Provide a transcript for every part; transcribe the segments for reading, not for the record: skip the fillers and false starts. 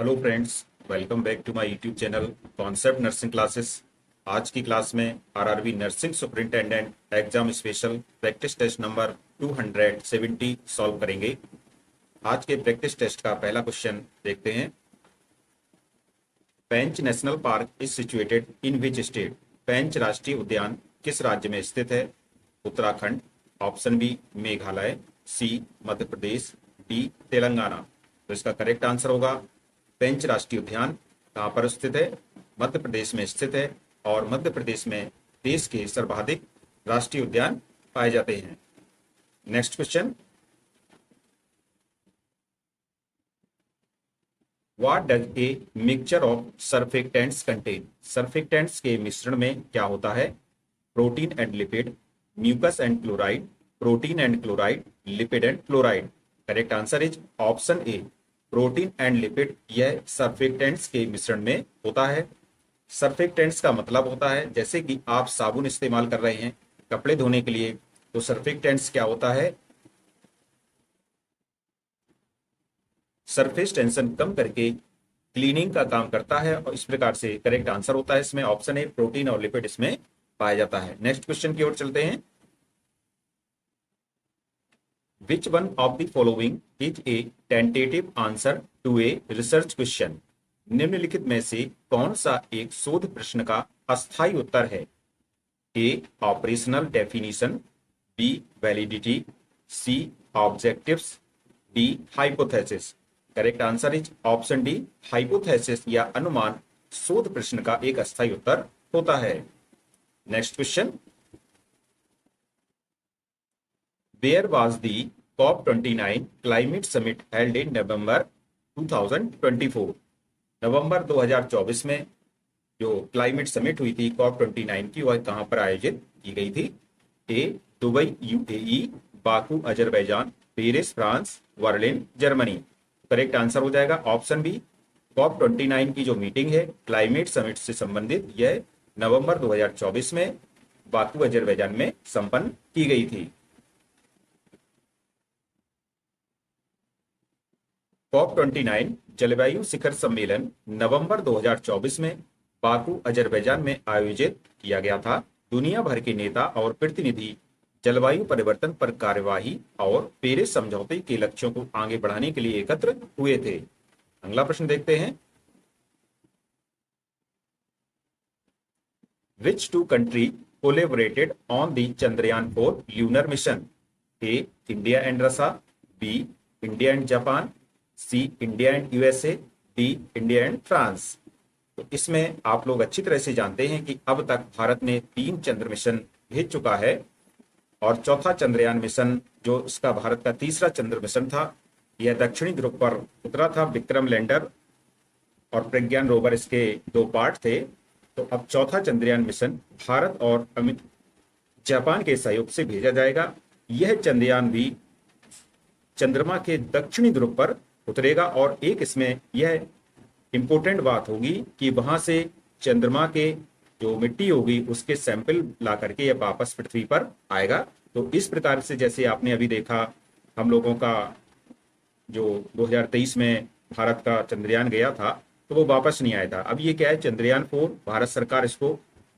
Hello friends, welcome back to my YouTube channel concept nursing classes. आज की class में RRB nursing superintendent exam special practice test number 270 solve करेंगे। आज के practice test का पहला क्वेश्चन देखते हैं। Pench national park is situated in which state? Pench राष्ट्रीय उद्यान किस राज्य में स्थित है? Uttarakhand, option B Meghalaya, C Madhya Pradesh, D Telangana. तो इसका करेक्ट आंसर होगा पेंच राष्ट्रीय उद्यान कहाँ पर स्थित है? मध्य प्रदेश में स्थित है। और मध्य प्रदेश में देश के सर्वाधिक राष्ट्रीय उद्यान पाए जाते हैं। Next question, what does a mixture of surfactants contain? Surfactants के मिश्रण में क्या होता है? Protein and lipid, mucus and chloride, protein and chloride, lipid and chloride. Correct answer is option A, protein and lipid. यह सर्फेक्टेंट्स के मिश्रण में होता है। सर्फेक्टेंट्स का मतलब होता है जैसे कि आप साबुन इस्तेमाल कर रहे हैं कपड़े धोने के लिए, तो सर्फेक्टेंट्स क्या होता है? सरफेस टेंशन कम करके क्लीनिंग का काम करता है, और इस प्रकार से करेक्ट आंसर होता है इसमें ऑप्शन ए, प्रोटीन और लिपिड इसमें पाया जाता है। नेक्स्ट क्वेश्चन की ओर चलते हैं। Which one of the following is a tentative answer to a research question? निम्नलिखित में से कौन सा एक शोध प्रश्न का अस्थायी उत्तर है? A operational definition, B validity, C objectives, D hypothesis. Correct answer is option D, hypothesis या अनुमान शोध प्रश्न का एक अस्थायी उत्तर होता है। Next question, where was the COP29 climate summit held in November 2024? नवंबर 2024 में जो क्लाइमेट समिट हुई थी COP29 की, वह कहां पर आयोजित की गई थी? A Dubai UAE, Baku Azerbaijan, Paris France, Berlin Germany. Correct answer हो जाएगा ऑप्शन बी, COP29 की जो मीटिंग है क्लाइमेट समिट से संबंधित, यह नवंबर 2024 में बाकू अजरबैजान में संपन्न की गई थी। COP29 जलवायु शिखर सम्मेलन नवंबर 2024 में बाकू अजरबैजान में आयोजित किया गया था। दुनिया भर के नेता और प्रतिनिधि जलवायु परिवर्तन पर कार्यवाही और पेरिस समझौते के लक्ष्यों को आगे बढ़ाने के लिए एकत्र हुए थे। अगला प्रश्न देखते हैं। Which two country collaborated on the Chandrayaan-4 lunar mission? A. India and Russia, B. India and Japan, C. India and USA, D. India and France। तो इसमें आप लोग अच्छी तरह से जानते हैं कि अब तक भारत ने 3 चंद्र मिशन भेज चुका है, और चौथा चंद्रयान मिशन जो इसका भारत का तीसरा चंद्र मिशन था, यह दक्षिणी ध्रुव पर उतरा था। विक्रम लैंडर और प्रज्ञान रोवर इसके 2 पार्ट थे। तो अब चौथा चंद्रयान मिशन भारत और जापान के सहयोग से भेजा जाएगा। यह चंद्रयान भी चंद्रमा के दक्षिणी ध्रुव पर उतरेगा, और एक इसमें यह इंपॉर्टेंट बात होगी कि वहां से चंद्रमा के जो मिट्टी होगी उसके सैंपल ला करके यह वापस पृथ्वी पर आएगा। तो इस प्रकार से जैसे आपने अभी देखा, हम लोगों का जो 2023 में भारत का चंद्रयान गया था तो वो वापस नहीं आया था। अब ये क्या है, चंद्रयान 4 भारत सरकार इसको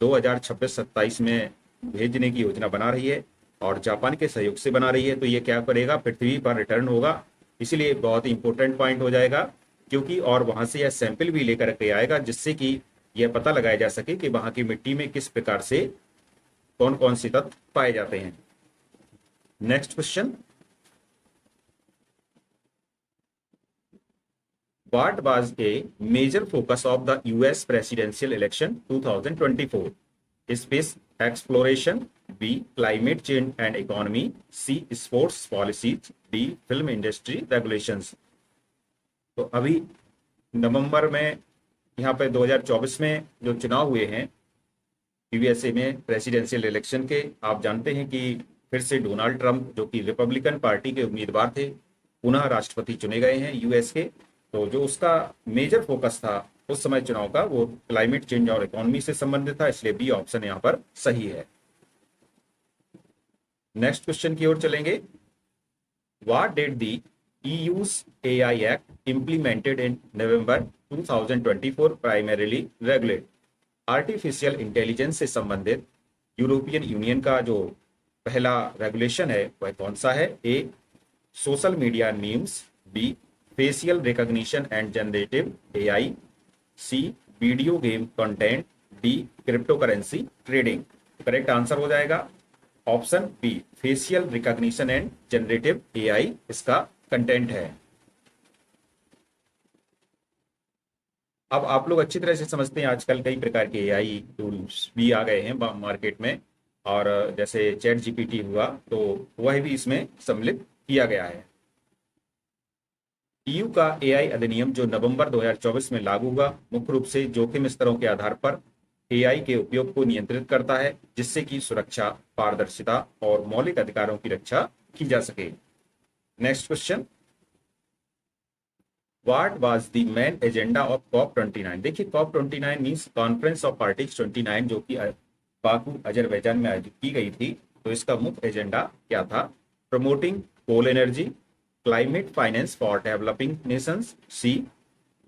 2026-27 में भेजने की योजना बना रही है, और जापान के सहयोग से बना रही है। तो ये क्या करेगा, पृथ्वी पर रिटर्न होगा। इसीलिए बहुत ही इंपॉर्टेंट पॉइंट हो जाएगा, क्योंकि और वहां से यह सैंपल भी लेकर के आएगा, जिससे कि यह पता लगाया जा सके कि वहां की मिट्टी में किस प्रकार से कौन कौन से तत्व पाए जाते हैं। Next question, What was a major focus of the US presidential election 2024? Space exploration, B. Climate change and economy, C. Sports policies, D. Film industry regulations। तो अभी नवंबर में यहाँ पे 2024 में जो चुनाव हुए हैं यूएसए में प्रेसिडेंशियल इलेक्शन के, आप जानते हैं कि फिर से डोनाल्ड ट्रंप जो कि रिपब्लिकन पार्टी के उम्मीदवार थे, पुनः राष्ट्रपति चुने गए हैं यूएस के। तो जो उसका मेजर फोकस था उस समय चुनाव का, वो क्लाइमेट चेंज और इकोनॉमी से संबंधित था, इसलिए बी ऑप्शन यहाँ पर सही है। नेक्स्ट क्वेश्चन की ओर चलेंगे। What did the EU's AI Act implemented in November 2024 primarily regulate artificial intelligence से संबंधित यूरोपियन यूनियन का जो पहला रेगुलेशन है वह कौन सा है? A social media memes, B facial recognition and generative AI, C video game content, D cryptocurrency trading. Correct answer हो जाएगा option B facial recognition and generative AI इसका कंटेंट है। अब आप लोग अच्छी तरह से समझते हैं आजकल कई प्रकार के एआई टूल्स भी आ गए हैं मार्केट में, और जैसे चैट जीपीटी हुआ तो वह भी इसमें सम्मिलित किया गया है। ईयू का एआई अधिनियम जो नवंबर 2024 में लागू हुआ मुख्य रूप से जोखिम स्तरों के आधार पर एआई के उपयोग को नियंत्रित करता है जिससे कि सुरक्षा, पारदर्शिता और मौलिक अधिकारों की रक्षा की जा सके। Next question, what was the main agenda of COP 29? देखिए COP 29 means conference of parties 29 जो कि बाकू अजरबैजान में आयोजित की गई थी। तो इसका मुख्य एजेंडा क्या था? Promoting coal energy, climate finance for developing nations, C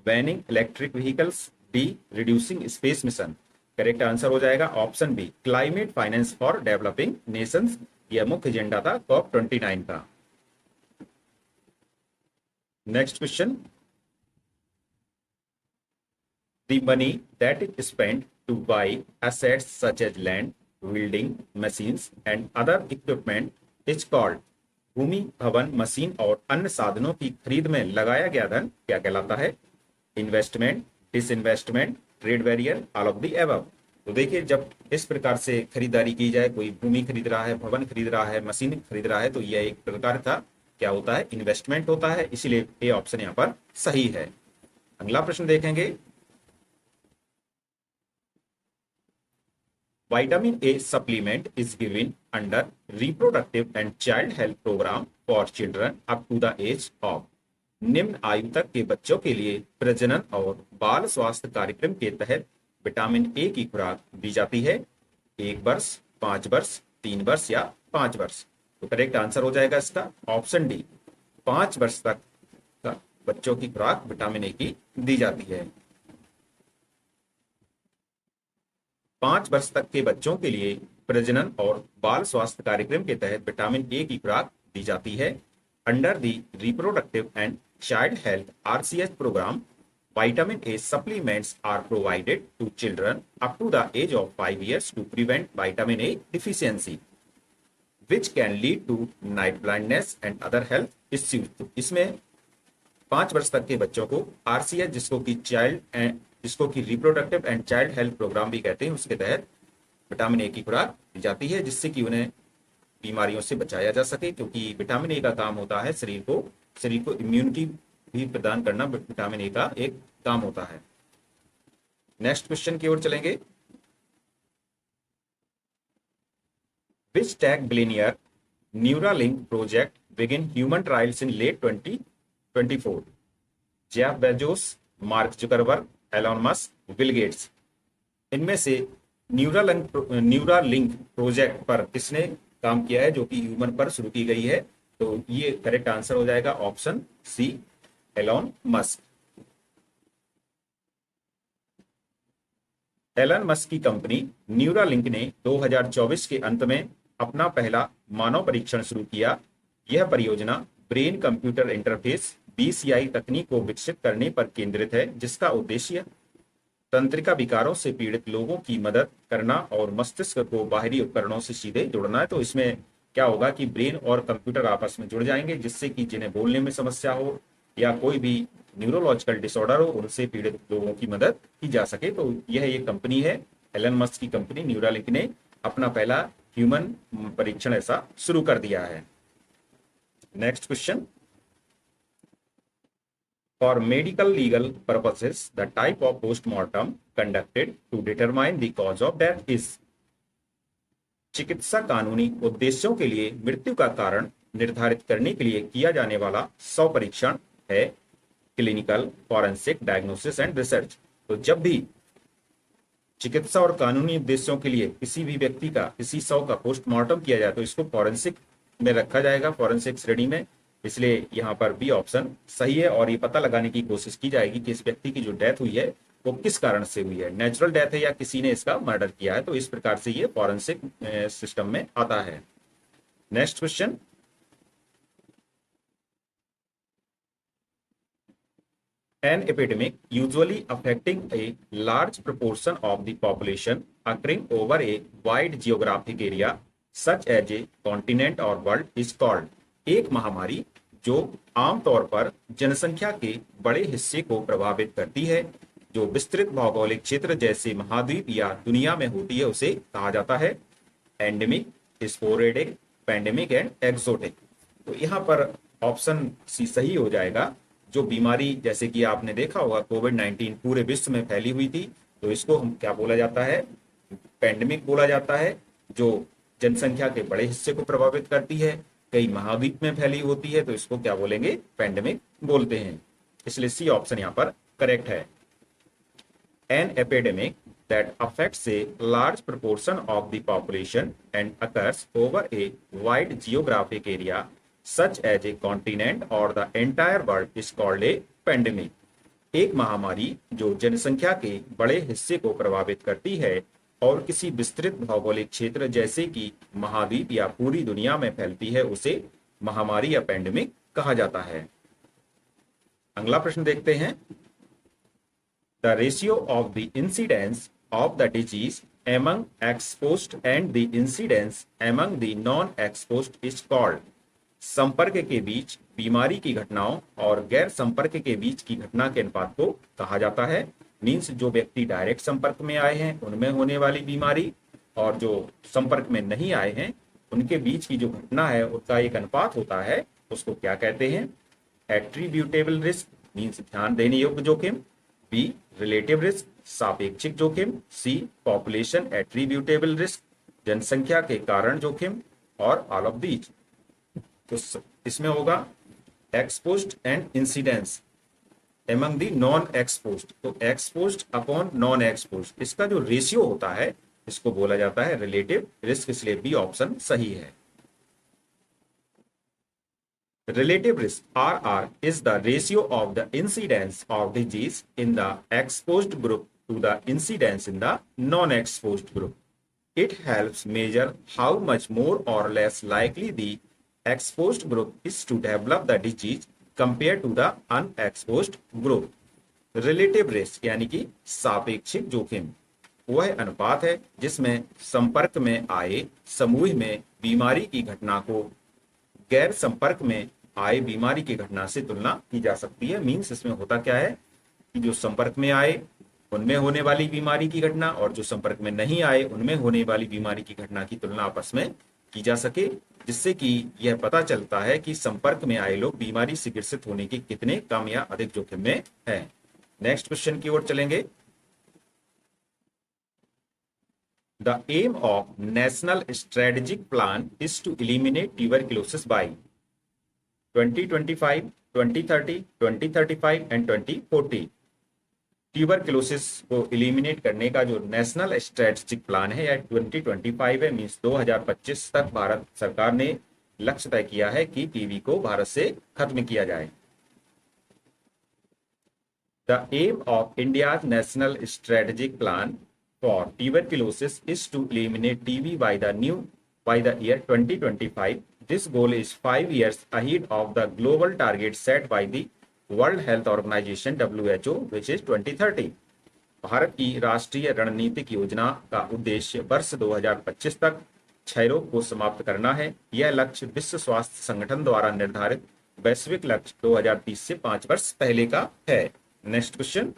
banning electric vehicles, D reducing space mission. Correct answer हो जाएगा option B climate finance for developing nations. यह मुख्य एजेंडा था कॉप 29 का। Next question, the money that is spent to buy assets such as land, building, machines and other equipment is called भूमि, भवन, machine और अन्य साधनों की खरीद में लगाया गया धन क्या कहलाता है? Investment, disinvestment, trade barrier, all of the above. तो देखिए जब इस प्रकार से खरीदारी की जाए, कोई भूमि खरीद रहा है, भवन खरीद रहा है, मशीन खरीद रहा है, तो यह एक प्रकार का क्या होता है? इन्वेस्टमेंट होता है। इसीलिए ए ऑप्शन यहाँ पर सही है। अगला प्रश्न देखेंगे, Vitamin A supplement is given under reproductive and child health program for children up to the age of। निम्न आयु तक के बच्चों के लिए प्रजनन और बाल स्वास्थ्य कार्यक्रम के तहत विटामिन ए की खुराक दी जाती है। 1 वर्ष, 5 वर्ष, 3 वर्ष या 5 वर्ष। तो करेक्ट आंसर हो जाएगा इसका ऑप्शन डी 5 वर्ष तक बच्चों की खुराक विटामिन ए की दी जाती है। 5 वर्ष तक के बच्चों के लिए प्रजनन और बाल स्वास्थ्य कार्यक्रम के तहत विटामिन ए की खुराक दी जाती है। Under the reproductive and child health RCH program, vitamin A supplements are provided to children up to the age of 5 years to prevent vitamin A deficiency, which can lead to night blindness and other health issues। इसमें 5 वर्ष तक के बच्चों को RCH जिसको कि reproductive and child health program भी कहते हैं, उसके तहत विटामिन ए की खुराक दी जाती है जिससे कि उन्हें बीमारियों से बचाया जा सके, क्योंकि विटामिन ए का काम होता है शरीर को इम्यूनिटी भी प्रदान करना। विटामिन ए का एक काम होता है। नेक्स्ट क्वेश्चन की ओर चलेंगे, which tech billionaire Neuralink project begin human trials in late 2024? Jeff Bezos, Mark Zuckerberg, Elon Musk, Bill Gates. इनमें से न्यूरालिंक प्रोजेक्ट पर किसने काम किया है जो कि ह्यूमन पर शुरू की गई है? तो ये करेक्ट आंसर हो जाएगा option C Elon Musk. Elon Musk की कंपनी न्यूरालिंक ने 2024 के अंत में अपना पहला मानव परीक्षण शुरू किया। यह परियोजना ब्रेन कंप्यूटर इंटरफेस BCI तकनीक को विकसित करने पर केंद्रित है, जिसका उद्देश्य तंत्रिका विकारों से पीड़ित लोगों की मदद करना और मस्तिष्क को बाहरी उपकरणों से सीधे जोड़ना है। तो इसमें क्या होगा कि ब्रेन और कंप्यूटर आपस में जुड़ जाएंगे, जिससे कि जिन्हें बोलने में समस्या हो या कोई भी न्यूरोलॉजिकल डिसऑर्डर हो, उनसे पीड़ित लोगों की मदद की जा सके। तो यह एक कंपनी है, एलन मस्क की कंपनी न्यूरालिंक ने अपना पहला ह्यूमन परीक्षण ऐसा शुरू कर दिया है। Next question, for medical legal purposes the type of postmortem conducted to determine the cause of death is। चिकित्सा कानूनी उद्देश्यों के लिए मृत्यु का कारण निर्धारित करने के लिए किया जाने वाला परीक्षण है clinical forensic diagnosis and research. तो जब भी चिकित्सा और कानूनी उद्देश्यों के लिए किसी भी व्यक्ति का किसी का पोस्टमार्टम किया जाए तो इसको फॉरेंसिक में रखा जाएगा, फॉरेंसिक श्रेणी में। इसलिए यहाँ पर बी ऑप्शन सही है। और ये पता लगाने की कोशिश की जाएगी कि इस व्यक्ति की जो डेथ हुई है वो किस कारण से हुई है, नेचुरल डेथ है या किसी ने इसका मर्डर किया है। तो इस प्रकार से ये फॉरेंसिक सिस्टम में आता है। Next question, an epidemic usually affecting a large proportion of the population occurring over a wide geographic area such as a continent or world is called। एक महामारी जो आमतौर पर जनसंख्या के बड़े हिस्से को प्रभावित करती है, जो विस्तृत भौगोलिक क्षेत्र जैसे महाद्वीप या दुनिया में होती है, उसे कहा जाता है endemic, sporadic, pandemic and exotic. तो यहाँ पर ऑप्शन सी सही हो जाएगा। जो बीमारी जैसे कि आपने देखा होगा कोविड-19 पूरे विश्व में फैली हुई थी, तो इसको हम क्या बोला जाता है, पेंडेमिक बोला जाता है। जो जनसंख्या के बड़े हिस्से को प्रभावित करती है, कई महाद्वीप में फैली होती है, तो इसको क्या बोलेंगे, पेंडेमिक बोलते हैं। इसलिए सी ऑप्शन यहाँ पर करेक्ट है। An epidemic that affects a large proportion of the population and occurs over a wide geographic area such as a continent or the entire world is called a pandemic। एक महामारी जो जनसंख्या के बड़े हिस्से को प्रभावित करती है और किसी विस्तृत भौगोलिक क्षेत्र जैसे कि महाद्वीप या पूरी दुनिया में फैलती है, उसे महामारी या पेंडेमिक कहा जाता है। अगला प्रश्न देखते हैं। The ratio of the incidence of the disease among exposed and the incidence among the non-exposed is called। संपर्क के बीच बीमारी की घटनाओं और गैर संपर्क के बीच की घटना के अनुपात को कहा जाता है। मीन्स जो व्यक्ति डायरेक्ट संपर्क में आए हैं उनमें होने वाली बीमारी और जो संपर्क में नहीं आए हैं उनके बीच की जो घटना है उसका एक अनुपात होता है, उसको क्या कहते हैं, एट्रीब्यूटेबल रिस्क मीन्स ध्यान देने योग्य जोखिम, बी रिलेटिव रिस्क सापेक्षिक जोखिम, सी पॉपुलेशन एट्रीब्यूटेबल रिस्क जनसंख्या के कारण जोखिम, और ऑल ऑफ दीज। तो इसमें होगा exposed and incidence among the non exposed. तो एक्सपोज्ड अपॉन नॉन एक्सपोज्ड, इसका जो रेशियो होता है इसको बोला जाता है रिलेटिव रिस्क, इसलिए बी ऑप्शन सही है। Relative risk RR is the ratio of the incidence of disease in the exposed group to the incidence in the non-exposed group. It helps measure how much more or less likely the exposed group is to develop the disease compared to the unexposed group. Relative risk यानी कि सापेक्षिक जोखिम वह अनुपात है जिसमें संपर्क में आए समूह में बीमारी की घटना को गैर संपर्क में आए बीमारी की घटना से तुलना की जा सकती है। मीन्स इसमें होता क्या है कि जो संपर्क में आए उनमें होने वाली बीमारी की घटना और जो संपर्क में नहीं आए उनमें होने वाली बीमारी की घटना की तुलना आपस में की जा सके, जिससे कि यह पता चलता है कि संपर्क में आए लोग बीमारी से ग्रसित होने के कितने कम या अधिक जोखिम में है। नेक्स्ट क्वेश्चन की ओर चलेंगे। The aim of National Strategic Plan is to eliminate tuberculosis by 2025, 2030, 2035 and 2040। Tuberculosis को इलिमिनेट करने का जो नेशनल स्ट्रेटेजिक प्लान है या 2025 है, मीन्स 2025 तक भारत सरकार ने लक्ष्य तय किया है कि टीबी को भारत से खत्म किया जाए। The aim of India's National Strategic Plan for tuberculosis is to eliminate TB by the year 2025। This goal is 5 years ahead of the global target set by the World Health Organization WHO, which is 2030। Bharat की राष्ट्रीय रणनीतिक योजना का उद्देश्य वर्ष 2025 तक क्षय रोग को समाप्त करना है। यह लक्ष्य विश्व स्वास्थ्य संगठन द्वारा निर्धारित वैश्विक लक्ष्य 2030 से 5 वर्ष पहले का है। Next question,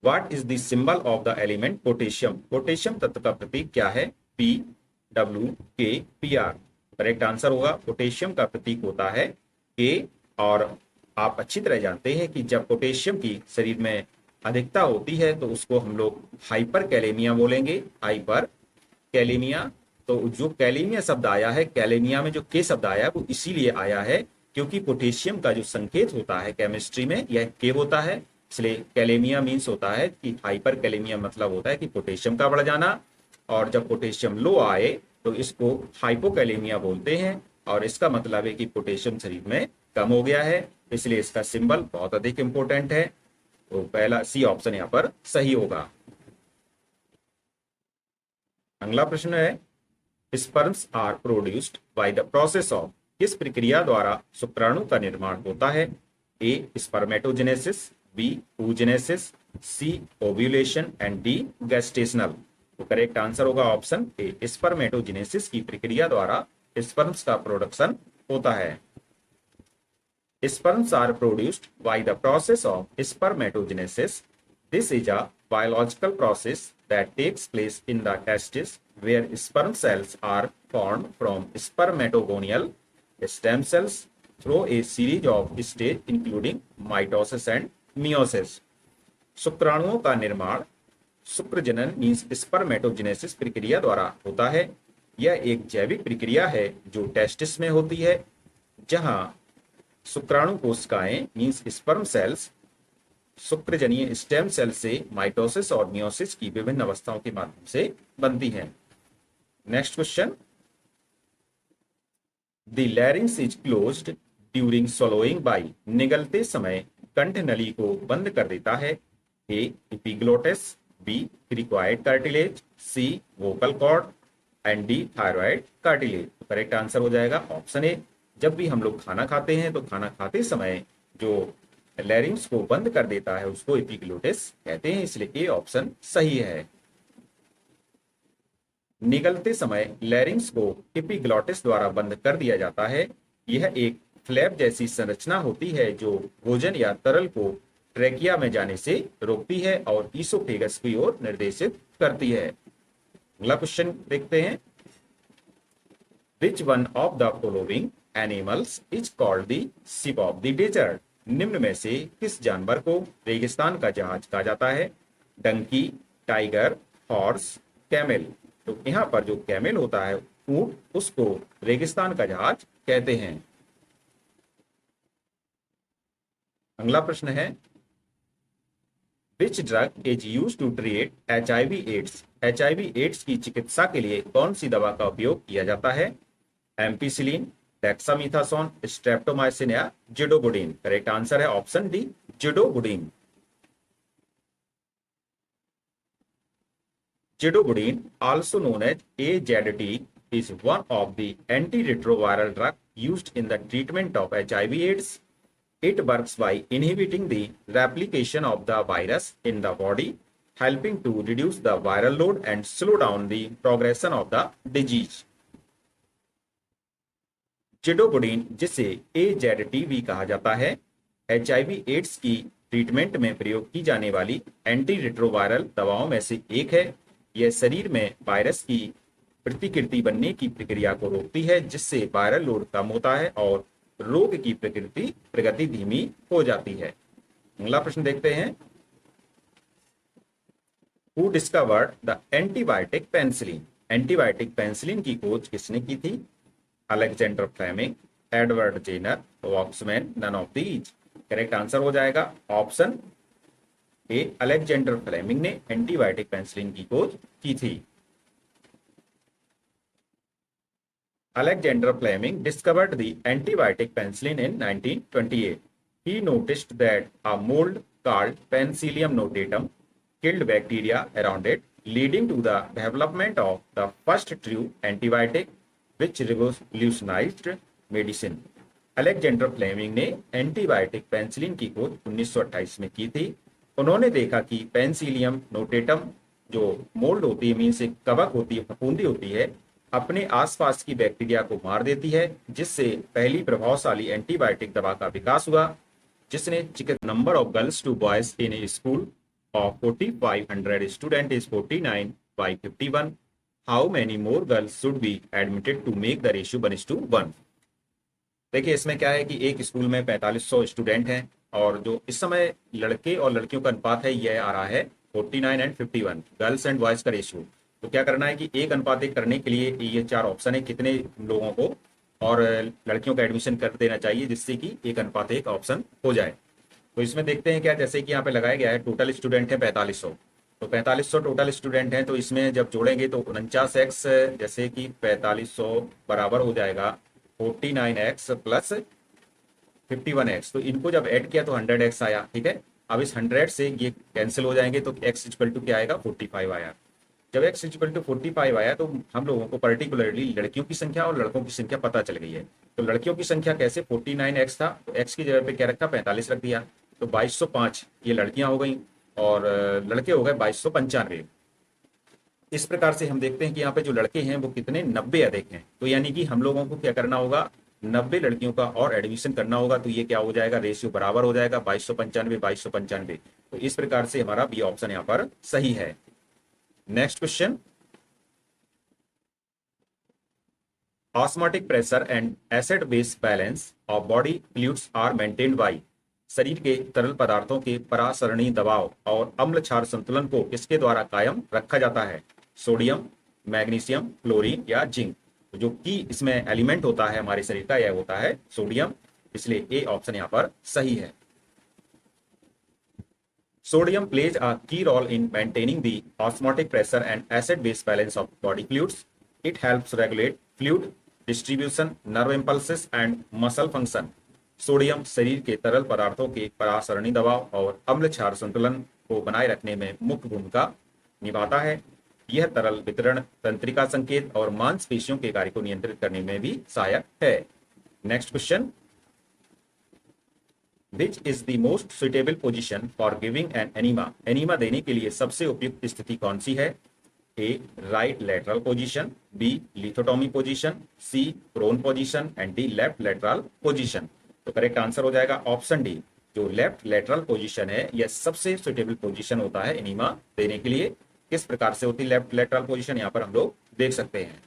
What is the symbol of the element potassium? Potassium तत्व का प्रतीक क्या है? PWKPr। करेक्ट आंसर होगा पोटेशियम का प्रतीक होता है K। और आप अच्छी तरह जानते हैं कि जब पोटेशियम की शरीर में अधिकता होती है तो उसको हम लोग हाइपर कैलेमिया बोलेंगे। हाइपर कैलेमिया, तो जो कैलेमिया शब्द आया है, कैलेमिया में जो के शब्द आया है वो इसीलिए आया है क्योंकि पोटेशियम का जो संकेत होता है केमिस्ट्री में यह के होता है, इसलिए कैलेमिया मीन्स होता है कि हाइपर कैलेमिया मतलब होता है कि पोटेशियम का बढ़ जाना। और जब पोटेशियम लो आए तो इसको हाइपोकैलेमिया बोलते हैं। और इसका मतलब है कि पोटेशियम शरीर में कम हो गया है, इसलिए इसका सिंबल बहुत अधिक इंपॉर्टेंट है। तो पहला सी ऑप्शन यहाँ पर सही होगा। अगला प्रश्न है, sperms are produced by the process of, किस प्रक्रिया द्वारा शुक्राणु का निर्माण होता है? A spermatogenesis, B oogenesis, C ovulation and D gestational. तो करेक्ट आंसर होगा ऑप्शन ए, स्पर्मेटोजेनेसिस की प्रक्रिया द्वारा स्पर्म्स का प्रोडक्शन होता है। Sperms are produced by the process of spermatogenesis. This is a biological process that takes place in the testes where sperm cells are formed from spermatogonial stem cells through a series of stages including mitosis and meiosis. शुक्राणुओं का निर्माण शुक्रजनन means spermatogenesis प्रक्रिया द्वारा होता है। यह एक जैविक प्रक्रिया है जो टेस्टिस में होती है, जहां शुक्राणु कोशिकाएं मीन्स स्पर्म सेल्स शुक्रजनीय स्टेम सेल से माइटोसिस और मियोसिस की विभिन्न अवस्थाओं के माध्यम से बनती हैं। Next question, the larynx is closed during swallowing by, निगलते समय कंठ नली को बंद कर देता है। A epiglottis, B cricoid cartilage, C vocal cord and D thyroid cartilage. Correct answer हो जाएगा ऑप्शन ए। जब भी हम लोग खाना खाते हैं तो खाना खाते समय जो लैरिंग्स को बंद कर देता है उसको एपिग्लोटिस कहते हैं, इसलिए ए ऑप्शन सही है। निगलते समय लैरिंग्स को एपिग्लोटिस द्वारा बंद कर दिया जाता है। यह एक फ्लैप जैसी संरचना होती है जो भोजन या तरल को ट्रेकिया में जाने से रोकती है और ईसोफेगस की ओर निर्देशित करती है। अगला क्वेश्चन देखते हैं, which one of the following animals is called the ship of the desert? निम्न में से किस जानवर को रेगिस्तान का जहाज कहा जाता है? Donkey, tiger, horse, camel. तो यहाँ पर जो कैमल होता है ऊंट, उसको रेगिस्तान का जहाज कहते हैं। अगला प्रश्न है, which drug is used to treat HIV AIDS? HIV AIDS की चिकित्सा के लिए कौन सी दवा का उपयोग किया जाता है? एम्पिसिलिन, डेक्सामीथासोन, स्ट्रेप्टोमाइसिन या जिडोबुडिन। करेक्ट आंसर है option D, zidovudine. Zidovudine, also known as AZT, is one of the antiretroviral drug used in the treatment of HIV AIDS. It works by inhibiting the replication of the virus in the body, helping to reduce the viral load and slow down the progression of the disease. जिडोबुडिन, जिसे AZT भी कहा जाता है, HIV AIDS की treatment में प्रयोग की जाने वाली एंटी रिट्रोवायरल दवाओं में से एक है। यह शरीर में वायरस की प्रतिकृति बनने की प्रक्रिया को रोकती है, जिससे वायरल लोड कम होता है और रोग की प्रगति धीमी हो जाती है। अगला प्रश्न देखते हैं, who discovered the antibiotic penicillin? Antibiotic penicillin की खोज किसने की थी? Alexander Fleming, Edward Jenner, Waksman, none of these. Correct answer हो जाएगा ऑप्शन ए, अलेक्जेंडर फ्लेमिंग ने एंटीबायोटिक पेनिसिलिन की खोज की थी। Alexander Fleming discovered the antibiotic penicillin in 1928. He noticed that a mold called Penicillium notatum killed bacteria around it, leading to the development of the first true antibiotic, which revolutionized medicine. Alexander Fleming ने antibiotic penicillin की खोज 1928 में की थी। उन्होंने देखा कि Penicillium notatum जो मोल्ड होती है, मीन्स एक कवक होती है, फफूंदी होती है, अपने आसपास की बैक्टीरिया को मार देती है, जिससे पहली प्रभावशाली एंटीबायोटिक दवा का विकास हुआ, जिसने चिकित्सा number of girls to boys in a school of 4500 student is 49 by 51. How many more girls should be admitted to make the ratio 1:1? देखिए इसमें क्या है कि एक स्कूल में 4500 स्टूडेंट हैं और जो इस समय लड़के और लड़कियों का अनुपात है यह आ रहा है 49 and 51, गर्ल्स एंड बॉयज का रेशियो। तो क्या करना है कि 1:1 करने के लिए ये 4 ऑप्शन है, कितने लोगों को और लड़कियों का एडमिशन कर देना चाहिए जिससे कि 1:1 ऑप्शन हो जाए। तो इसमें देखते हैं क्या, जैसे कि यहाँ पे लगाया गया है टोटल स्टूडेंट है 4500, तो 4500 टोटल स्टूडेंट हैं, तो इसमें जब जोड़ेंगे तो 49x जैसे कि 4500 बराबर हो जाएगा 49x प्लस 51x, तो इनको जब ऐड किया तो 100x आया। ठीक है, अब इस 100 से ये कैंसिल हो जाएंगे तो x इक्वल टू क्या आएगा, 45 आया। जब x इक्वल टू 45 आया तो हम लोगों को पर्टिकुलरली लड़कियों की संख्या और लड़कों की संख्या पता चल गई है। तो लड़कियों की संख्या कैसे, 49x था तो x की जगह पे क्या रखा, 45 रख दिया, तो 2205 ये लड़कियां हो गई और लड़के हो गए 2295। इस प्रकार से हम देखते हैं कि यहाँ पे जो लड़के हैं वो कितने, 90 अधिक हैं। तो यानी कि हम लोगों को क्या करना होगा, 90 लड़कियों का और एडमिशन करना होगा। तो ये क्या हो जाएगा, रेशियो बराबर हो जाएगा 2295 2295। तो इस प्रकार से हमारा बी ऑप्शन यहाँ पर सही है। Next question, osmotic pressure and acid base balance of body fluids are maintained by, शरीर के तरल पदार्थों के परासरणी दबाव और अम्ल क्षार संतुलन को किसके द्वारा कायम रखा जाता है, सोडियम, मैग्नीशियम, क्लोरीन या जिंक। तो जो की इसमें एलिमेंट होता है हमारे शरीर का, यह होता है सोडियम, इसलिए ए ऑप्शन यहाँ पर सही है। Sodium plays a key role in maintaining the osmotic pressure and acid-base balance of body fluids. It helps regulate fluid distribution, nerve impulses, and muscle function. Sodium शरीर के तरल पदार्थों के परासरणी दबाव और अम्ल क्षार संतुलन को बनाए रखने में मुख्य भूमिका निभाता है। यह तरल वितरण, तंत्रिका संकेत और मांसपेशियों के कार्य को नियंत्रित करने में भी सहायक है। Next question, which is the most suitable position for giving an enema, enema देने के लिए सबसे उपयुक्त स्थिति कौन सी है, A right lateral position, B lithotomy position, C prone position and D left lateral position. तो करेक्ट आंसर हो जाएगा ऑप्शन डी, जो लेफ्ट लेटरल पोजीशन है यह सबसे सुइटेबल पोजीशन होता है एनीमा देने के लिए। किस प्रकार से होती है लेफ्ट लेटरल पोजीशन, यहाँ पर हम लोग देख सकते हैं।